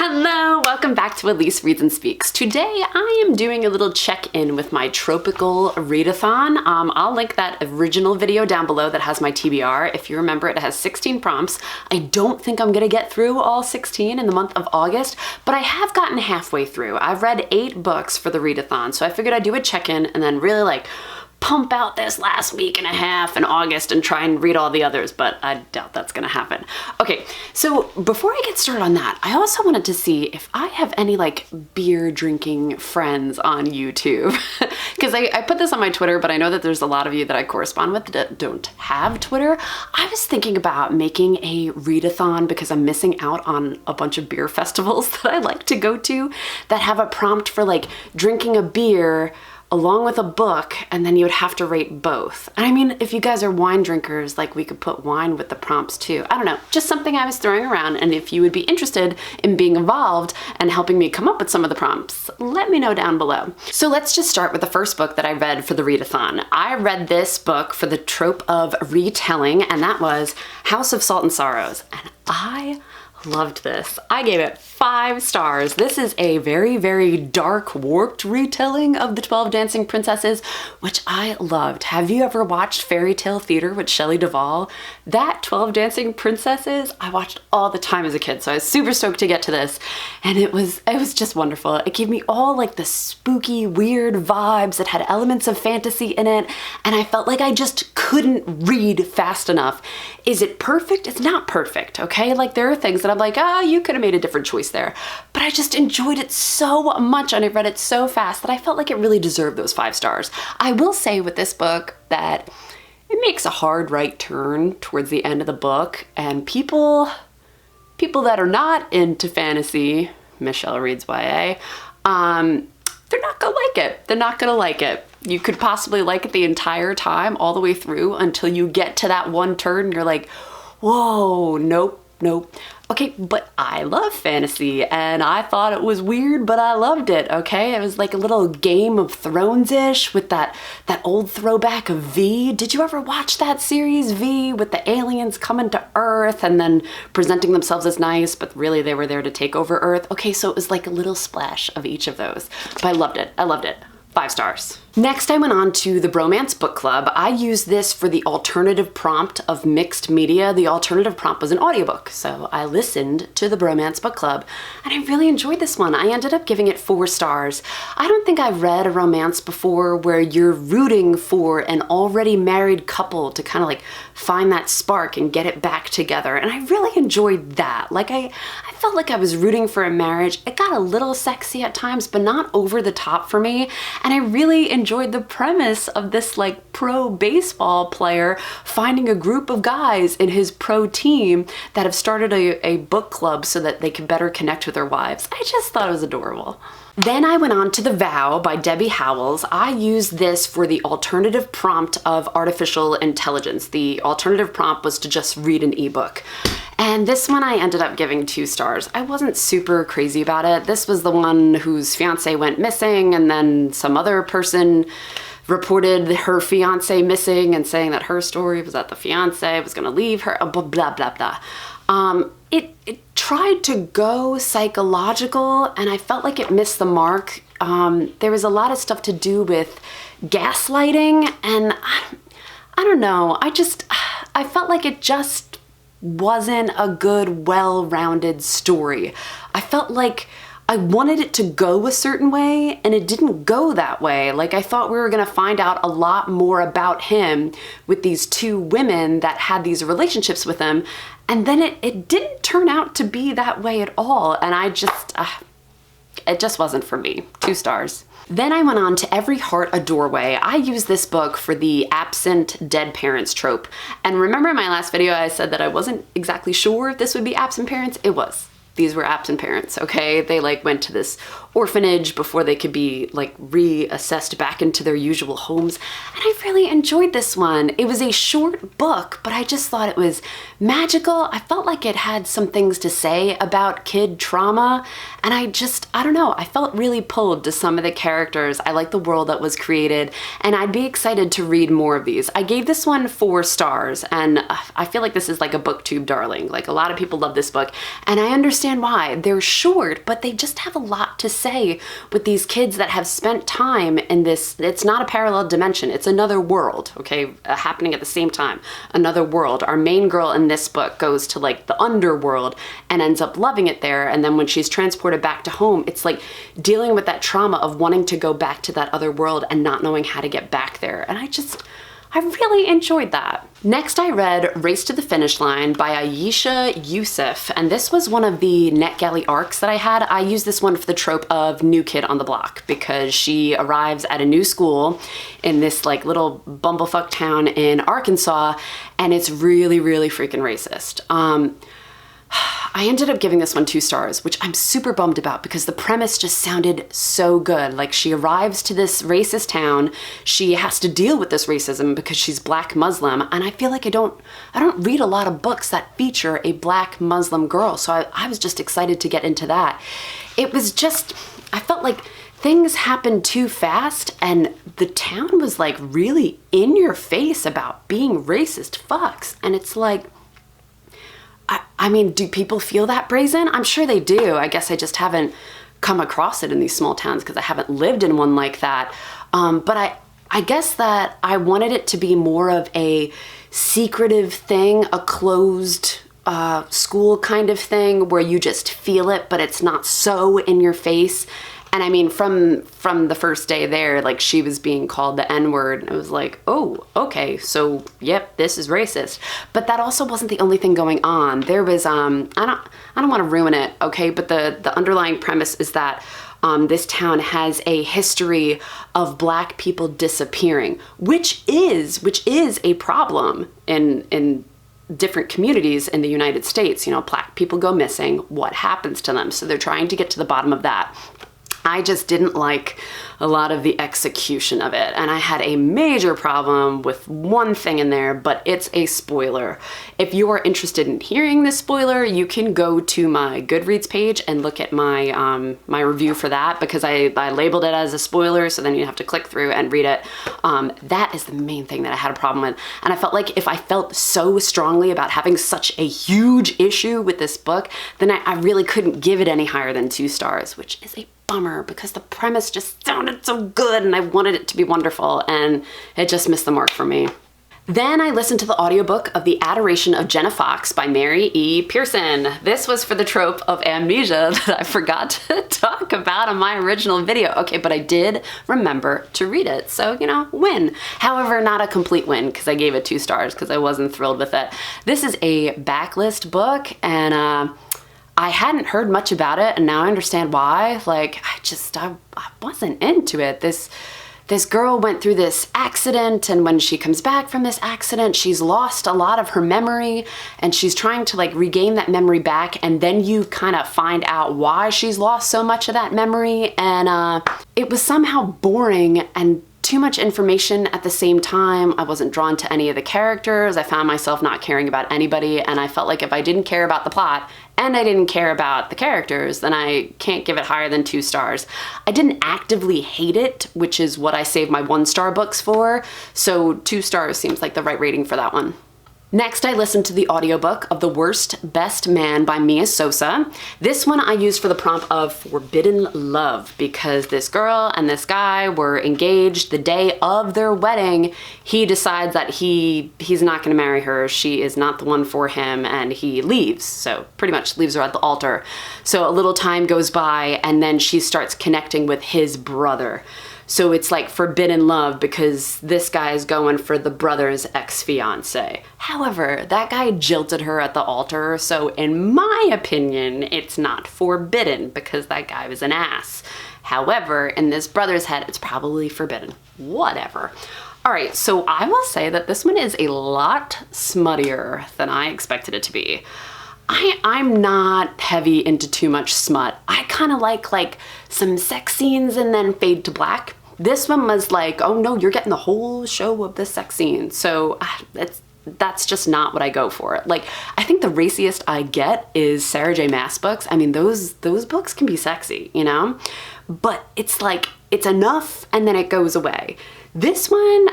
Hello, welcome back to Elise Reads and Speaks. Today I am doing a little check-in with my Trope-ical Readathon. I'll link that original video down below that has my TBR. If you remember, it has 16 prompts. I don't think I'm gonna get through all 16 in the month of August, but I have gotten halfway through. I've read 8 books for the Readathon, so I figured I'd do a check-in and then really pump out this last week and a half in August and try and read all the others, but I doubt that's gonna happen. Okay, so before I get started on that, I also wanted to see if I have any beer drinking friends on YouTube. Because I put this on my Twitter, but I know that there's a lot of you that I correspond with that don't have Twitter. I was thinking about making a readathon because I'm missing out on a bunch of beer festivals that I like to go to that have a prompt for drinking a beer along with a book, and then you would have to rate both. And I mean, if you guys are wine drinkers, we could put wine with the prompts too. I don't know, just something I was throwing around, and if you would be interested in being involved and helping me come up with some of the prompts, let me know down below. So let's just start with the first book that I read for the readathon. I read this book for the trope of retelling, and that was House of Salt and Sorrows, and I loved this. I gave it 5 stars. This is a very, very dark, warped retelling of the 12 Dancing Princesses, which I loved. Have you ever watched Fairy Tale Theater with Shelley Duvall? That 12 Dancing Princesses, I watched all the time as a kid, so I was super stoked to get to this, and it was just wonderful. It gave me all the spooky, weird vibes that had elements of fantasy in it, and I felt like I just couldn't read fast enough. Is it perfect? It's not perfect, okay? There are things that I'm you could have made a different choice there. But I just enjoyed it so much and I read it so fast that I felt like it really deserved those 5 stars. I will say with this book that it makes a hard right turn towards the end of the book, and people that are not into fantasy, Michelle reads YA, they're not gonna like it. They're not gonna like it. You could possibly like it the entire time, all the way through, until you get to that one turn and you're like, whoa, nope. Okay, but I love fantasy, and I thought it was weird, but I loved it, okay? It was like a little Game of Thrones-ish with that old throwback of V. Did you ever watch that series, V, with the aliens coming to Earth and then presenting themselves as nice, but really they were there to take over Earth? Okay, so it was like a little splash of each of those, but I loved it. 5 stars. Next, I went on to the Bromance Book Club. I used this for the alternative prompt of mixed media. The alternative prompt was an audiobook, so I listened to the Bromance Book Club, and I really enjoyed this one. I ended up giving it 4 stars. I don't think I've read a romance before where you're rooting for an already married couple to kind of find that spark and get it back together, and I really enjoyed that. I felt like I was rooting for a marriage. It got a little sexy at times, but not over the top for me, and I really enjoyed the premise of this pro baseball player finding a group of guys in his pro team that have started a book club so that they can better connect with their wives. I just thought it was adorable. Then I went on to The Vow by Debbie Howells. I used this for the alternative prompt of artificial intelligence. The alternative prompt was to just read an ebook. And this one I ended up giving 2 stars. I wasn't super crazy about it. This was the one whose fiance went missing, and then some other person reported her fiance missing and saying that her story was that the fiance was gonna leave her, blah, blah, blah, blah. It tried to go psychological, and I felt like it missed the mark. There was a lot of stuff to do with gaslighting, and I don't know, I felt like it just wasn't a good, well-rounded story. I felt like I wanted it to go a certain way, and it didn't go that way. I thought we were gonna find out a lot more about him with these 2 women that had these relationships with him, and then it didn't turn out to be that way at all, and it just wasn't for me. 2 stars. Then I went on to Every Heart a Doorway. I used this book for the absent dead parents trope. And remember in my last video I said that I wasn't exactly sure if this would be absent parents? It was. These were absent parents, okay? They went to this orphanage before they could be reassessed back into their usual homes. And I really enjoyed this one. It was a short book, but I just thought it was magical. I felt like it had some things to say about kid trauma. And I don't know, I felt really pulled to some of the characters. I like the world that was created, and I'd be excited to read more of these. I gave this one 4 stars, and I feel like this is a booktube darling. A lot of people love this book, and I understand understand why. They're short, but they just have a lot to say with these kids that have spent time in this. It's not a parallel dimension. It's another world, okay, happening at the same time. Another world. Our main girl in this book goes to like the underworld and ends up loving it there. And then when she's transported back to home, it's like dealing with that trauma of wanting to go back to that other world and not knowing how to get back there. And I really enjoyed that. Next, I read Race to the Finish Line by Ayesha Youssef, and this was one of the NetGalley arcs that I had. I used this one for the trope of new kid on the block because she arrives at a new school in this like little bumblefuck town in Arkansas, and it's really, really freaking racist. I ended up giving this one 2 stars, which I'm super bummed about because the premise just sounded so good. Like, she arrives to this racist town, she has to deal with this racism because she's Black Muslim, and I feel like I don't read a lot of books that feature a Black Muslim girl, so I was just excited to get into that. It was just, I felt like things happened too fast, and the town was like really in your face about being racist fucks, and it's like, I mean, do people feel that brazen? I'm sure they do. I guess I just haven't come across it in these small towns because I haven't lived in one like that. But I guess that I wanted it to be more of a secretive thing, a closed school kind of thing where you just feel it, but it's not so in your face. And I mean, from the first day there, like, she was being called the N-word, and I was like, oh, okay, so yep, this is racist. But that also wasn't the only thing going on. There was, I don't want to ruin it, okay, but the underlying premise is that this town has a history of Black people disappearing, which is a problem in different communities in the United States. You know, Black people go missing. What happens to them? So they're trying to get to the bottom of that. I just didn't like a lot of the execution of it, and I had a major problem with one thing in there, but it's a spoiler. If you are interested in hearing this spoiler, you can go to my Goodreads page and look at my my review for that, because I labeled it as a spoiler, so then you have to click through and read it. That is the main thing that I had a problem with, and I felt like if I felt so strongly about having such a huge issue with this book, then I really couldn't give it any higher than 2 stars, which is a bummer because the premise just sounded so good and I wanted it to be wonderful, and it just missed the mark for me. Then I listened to the audiobook of The Adoration of Jenna Fox by Mary E. Pearson. This was for the trope of amnesia that I forgot to talk about in my original video. Okay, but I did remember to read it, so, you know, win. However, not a complete win because I gave it 2 stars because I wasn't thrilled with it. This is a backlist book, and I hadn't heard much about it, and now I understand why. Like, I wasn't into it. This girl went through this accident, and when she comes back from this accident, she's lost a lot of her memory, and she's trying to like regain that memory back, and then you kind of find out why she's lost so much of that memory, and it was somehow boring and too much information at the same time. I wasn't drawn to any of the characters. I found myself not caring about anybody, and I felt like if I didn't care about the plot and I didn't care about the characters, then I can't give it higher than 2 stars. I didn't actively hate it, which is what I save my 1-star books for, so 2 stars seems like the right rating for that one. Next, I listened to the audiobook of The Worst Best Man by Mia Sosa. This one I used for the prompt of Forbidden Love because this girl and this guy were engaged. The day of their wedding, he decides that he's not gonna marry her. She is not the one for him, and he leaves. So pretty much leaves her at the altar. So a little time goes by, and then she starts connecting with his brother. So it's like forbidden love because this guy is going for the brother's ex-fiance. However, that guy jilted her at the altar, so in my opinion, it's not forbidden because that guy was an ass. However, in this brother's head, it's probably forbidden. Whatever. All right, so I will say that this one is a lot smuttier than I expected it to be. I'm not heavy into too much smut. I kind of like some sex scenes and then fade to black. This one was like, oh no, you're getting the whole show of the sex scene. So that's just not what I go for. Like, I think the raciest I get is Sarah J. Maas books. I mean, those books can be sexy, you know? But it's like, it's enough and then it goes away. This one,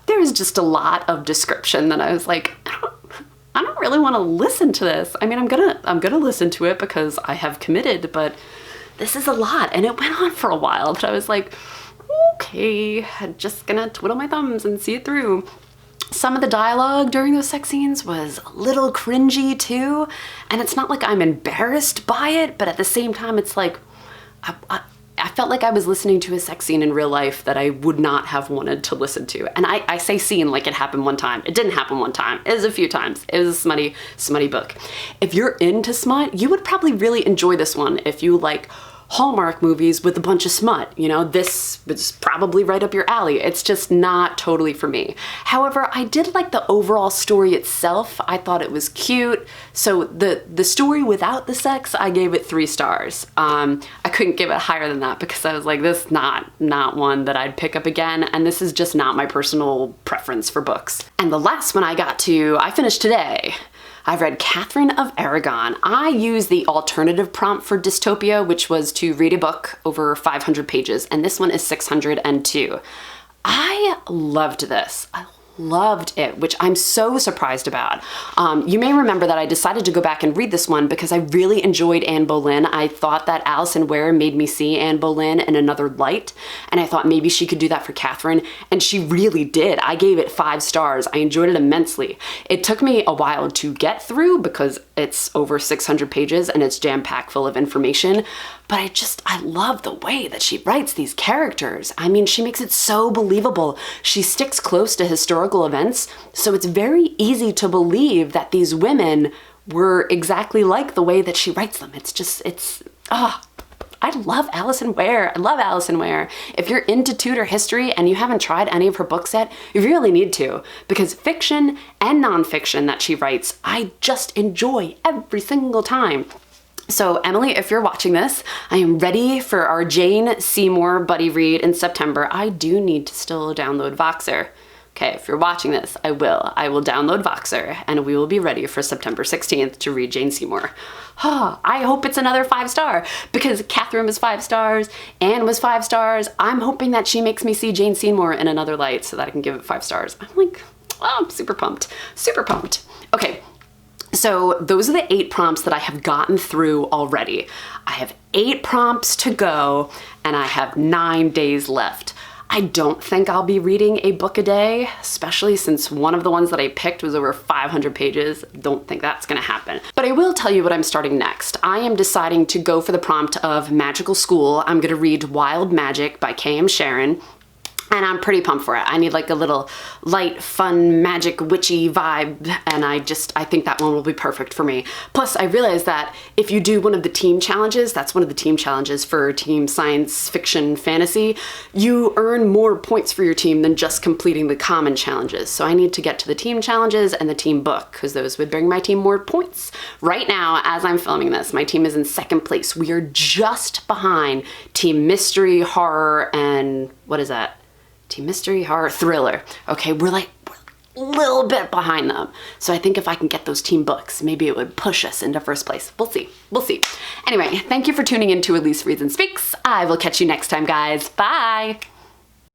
there's just a lot of description that I was like, I don't really want to listen to this. I mean, I'm gonna listen to it because I have committed, but this is a lot. And it went on for a while, but I was like, okay, I'm just gonna twiddle my thumbs and see it through. Some of the dialogue during those sex scenes was a little cringy too. And it's not like I'm embarrassed by it, but at the same time, it's like, I felt like I was listening to a sex scene in real life that I would not have wanted to listen to. And I say scene like it happened one time. It didn't happen one time. It was a few times. It was a smutty book. If you're into smut, you would probably really enjoy this one if you like Hallmark movies with a bunch of smut. You know, this was probably right up your alley. It's just not totally for me. However, I did like the overall story itself. I thought it was cute. So the story without the sex, I gave it 3 stars. I couldn't give it higher than that because I was like, this is not one that I'd pick up again. And this is just not my personal preference for books. And the last one I finished today. I've read Catherine of Aragon. I used the alternative prompt for dystopia, which was to read a book over 500 pages, and this one is 602. I loved this. I loved it, which I'm so surprised about. You may remember that I decided to go back and read this one because I really enjoyed Anne Boleyn. I thought that Alison Ware made me see Anne Boleyn in another light, and I thought maybe she could do that for Catherine, and she really did. I gave it 5 stars. I enjoyed it immensely. It took me a while to get through because it's over 600 pages and it's jam-packed full of information, but I love the way that she writes these characters. I mean, she makes it so believable. She sticks close to historical events, so it's very easy to believe that these women were exactly like the way that she writes them. I love Alison Ware. I love Alison Ware. If you're into Tudor history and you haven't tried any of her books yet, you really need to, because fiction and nonfiction that she writes, I just enjoy every single time. So Emily, if you're watching this, I am ready for our Jane Seymour buddy read in September. I do need to still download Voxer. Okay, if you're watching this, I will download Voxer and we will be ready for September 16th to read Jane Seymour. I hope it's another 5-star because Catherine was 5 stars, Anne was 5 stars. I'm hoping that she makes me see Jane Seymour in another light so that I can give it 5 stars. I'm like, oh, I'm super pumped, super pumped. Okay. So those are the 8 prompts that I have gotten through already. I have 8 prompts to go and I have 9 days left. I don't think I'll be reading a book a day, especially since one of the ones that I picked was over 500 pages. Don't think that's gonna happen. But I will tell you what I'm starting next. I am deciding to go for the prompt of Magical School. I'm gonna read Wild Magic by K.M. Sharon. And I'm pretty pumped for it. I need like a little light, fun, magic, witchy vibe, and I think that one will be perfect for me. Plus, I realized that if you do one of the team challenges, that's one of the team challenges for Team Science Fiction Fantasy, you earn more points for your team than just completing the common challenges. So I need to get to the team challenges and the team book, because those would bring my team more points. Right now, as I'm filming this, my team is in 2nd place. We are just behind Team Mystery, Horror, and what is that? Team Mystery, Horror, Thriller. Okay, we're a little bit behind them. So I think if I can get those team books, maybe it would push us into 1st place. We'll see. We'll see. Anyway, thank you for tuning in to Elise Reads and Speaks. I will catch you next time, guys. Bye.